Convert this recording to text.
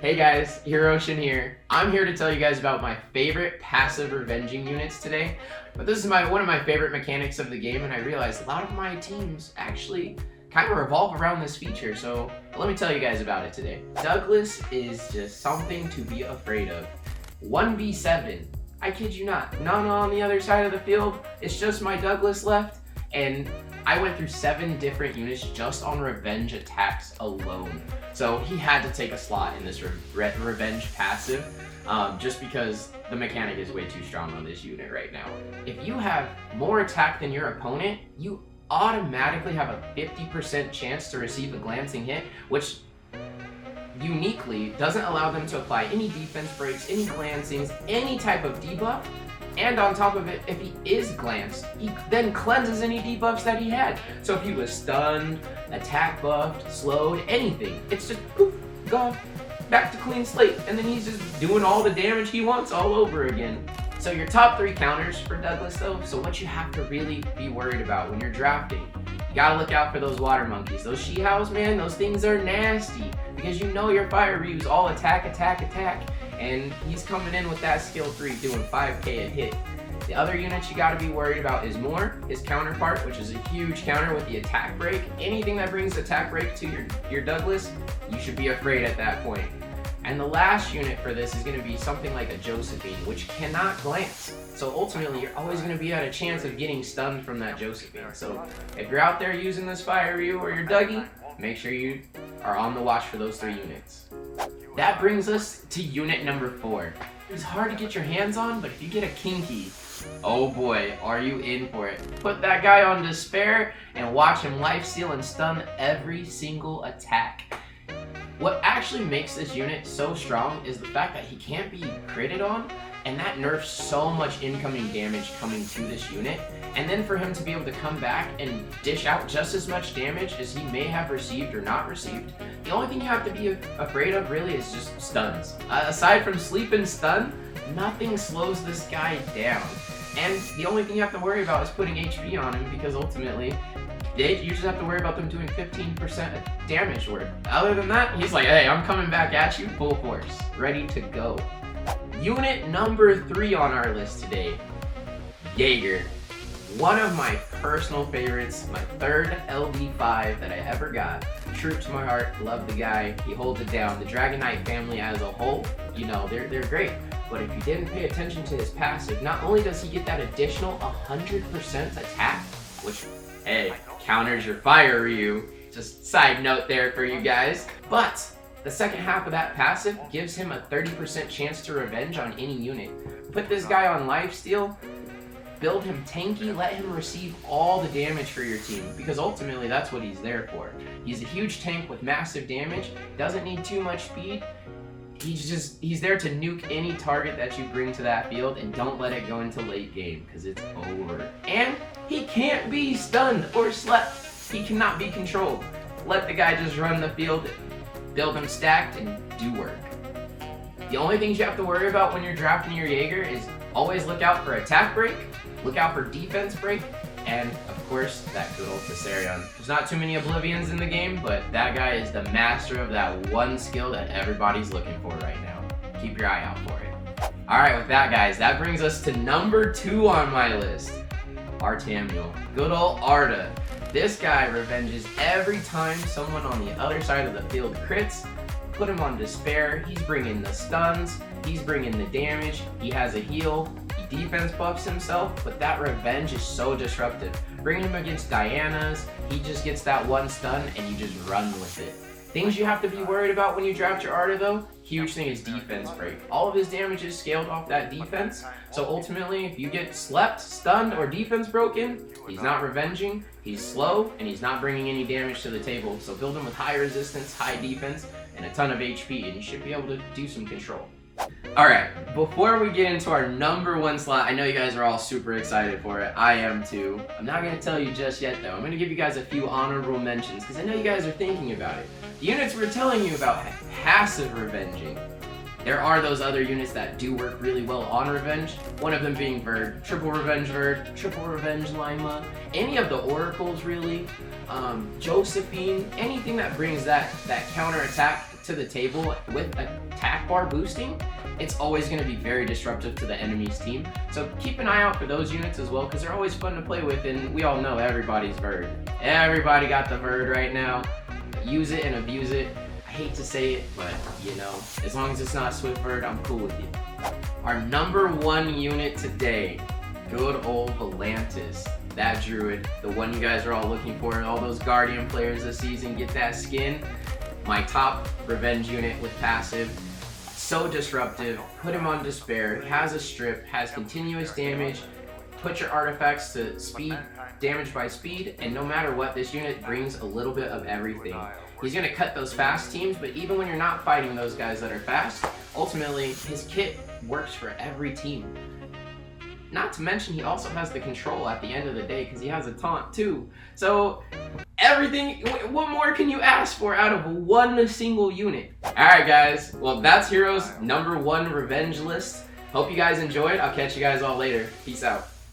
Hey guys, Heroshin here. I'm here to tell you guys about my favorite passive revenging units today. But this is one of my favorite mechanics of the game, and I realized a lot of my teams actually kind of revolve around this feature, so let me tell you guys about it today. Douglas is just something to be afraid of. 1v7. I kid you not. Nana on the other side of the field. It's just my Douglas left, and I went through 7 different units just on revenge attacks alone. So he had to take a slot in this revenge passive, just because the mechanic is way too strong on this unit right now. If you have more attack than your opponent, you automatically have a 50% chance to receive a glancing hit, which uniquely doesn't allow them to apply any defense breaks, any glancings, any type of debuff. And on top of it, if he is glanced, he then cleanses any debuffs that he had. So if he was stunned, attack buffed, slowed, anything, it's just poof, gone, back to clean slate. And then he's just doing all the damage he wants all over again. So your top 3 counters for Douglas though, so what you have to really be worried about when you're drafting, you gotta look out for those water monkeys. Those she-hows, man, those things are nasty. Because you know your fire reuse all attack, attack, attack. And he's coming in with that skill 3 doing 5k a hit. The other units you gotta be worried about is more, his counterpart, which is a huge counter with the attack break. Anything that brings attack break to your Douglas, you should be afraid at that point. And the last unit for this is gonna be something like a Josephine, which cannot glance. So ultimately, you're always gonna be at a chance of getting stunned from that Josephine. So if you're out there using this Fire Ryu or your Dougie, make sure you are on the watch for those 3 units. That brings us to unit number 4. It's hard to get your hands on, but if you get a Kinky, oh boy, are you in for it. Put that guy on Despair and watch him lifesteal and stun every single attack. What actually makes this unit so strong is the fact that he can't be critted on, and that nerfs so much incoming damage coming to this unit. And then for him to be able to come back and dish out just as much damage as he may have received or not received, the only thing you have to be afraid of really is just stuns. Aside from sleep and stun, nothing slows this guy down. And the only thing you have to worry about is putting HP on him, because ultimately, you just have to worry about them doing 15% damage worth. Other than that, he's like, hey, I'm coming back at you full force, ready to go. Unit number 3 on our list today, Jaeger. One of my personal favorites, my 3rd LD5 that I ever got. True to my heart, love the guy, he holds it down. The Dragon Knight family as a whole, you know, they're great. But if you didn't pay attention to his passive, not only does he get that additional 100% attack, which, hey, counters your Fire Ryu, just side note there for you guys, but the second half of that passive gives him a 30% chance to revenge on any unit. Put this guy on lifesteal, build him tanky, let him receive all the damage for your team, because ultimately that's what he's there for. He's a huge tank with massive damage, doesn't need too much speed. He's there to nuke any target that you bring to that field, and don't let it go into late game, because it's over. And he can't be stunned or slept. He cannot be controlled. Let the guy just run the field, build him stacked, and do work. The only things you have to worry about when you're drafting your Jaeger is always look out for attack break, look out for defense break, and of course, that good old Viserion. There's not too many Oblivions in the game, but that guy is the master of that one skill that everybody's looking for right now. Keep your eye out for it. Alright, with that guys, that brings us to number 2 on my list. Artamiel. Good old Arta. This guy revenges every time someone on the other side of the field crits. Put him on Despair, he's bringing the stuns, he's bringing the damage, he has a heal, he defense buffs himself, but that revenge is so disruptive. Bring him against Diana's, he just gets that one stun and you just run with it. Things you have to be worried about when you draft your Arta though, huge thing is defense break. All of his damage is scaled off that defense, so ultimately if you get slept, stunned, or defense broken, he's not revenging, he's slow, and he's not bringing any damage to the table. So build him with high resistance, high defense, and a ton of HP, and you should be able to do some control. Alright, before we get into our number 1 slot, I know you guys are all super excited for it. I am too. I'm not going to tell you just yet though. I'm going to give you guys a few honorable mentions, because I know you guys are thinking about it. The units we're telling you about have passive revenging. There are those other units that do work really well on revenge, one of them being Verd, triple revenge Lima, any of the oracles really, Josephine, anything that brings that counter attack to the table with attack bar boosting, it's always going to be very disruptive to the enemy's team. So keep an eye out for those units as well, because they're always fun to play with, and we all know everybody's Verd. Everybody got the Verd right now. Use it and abuse it. I hate to say it, but you know, as long as it's not Swift Verd, I'm cool with it. Our number 1 unit today, good old Volantis. That druid, the one you guys are all looking for, all those Guardian players this season, get that skin. My top revenge unit with passive. So disruptive, put him on Despair, has a strip, has continuous damage, put your artifacts to speed, damage by speed, and no matter what, this unit brings a little bit of everything. He's going to cut those fast teams, but even when you're not fighting those guys that are fast, ultimately his kit works for every team. Not to mention, he also has the control at the end of the day because he has a taunt too. So everything, what more can you ask for out of one single unit? Alright guys, well that's Hero's number 1 revenge list. Hope you guys enjoyed. I'll catch you guys all later. Peace out.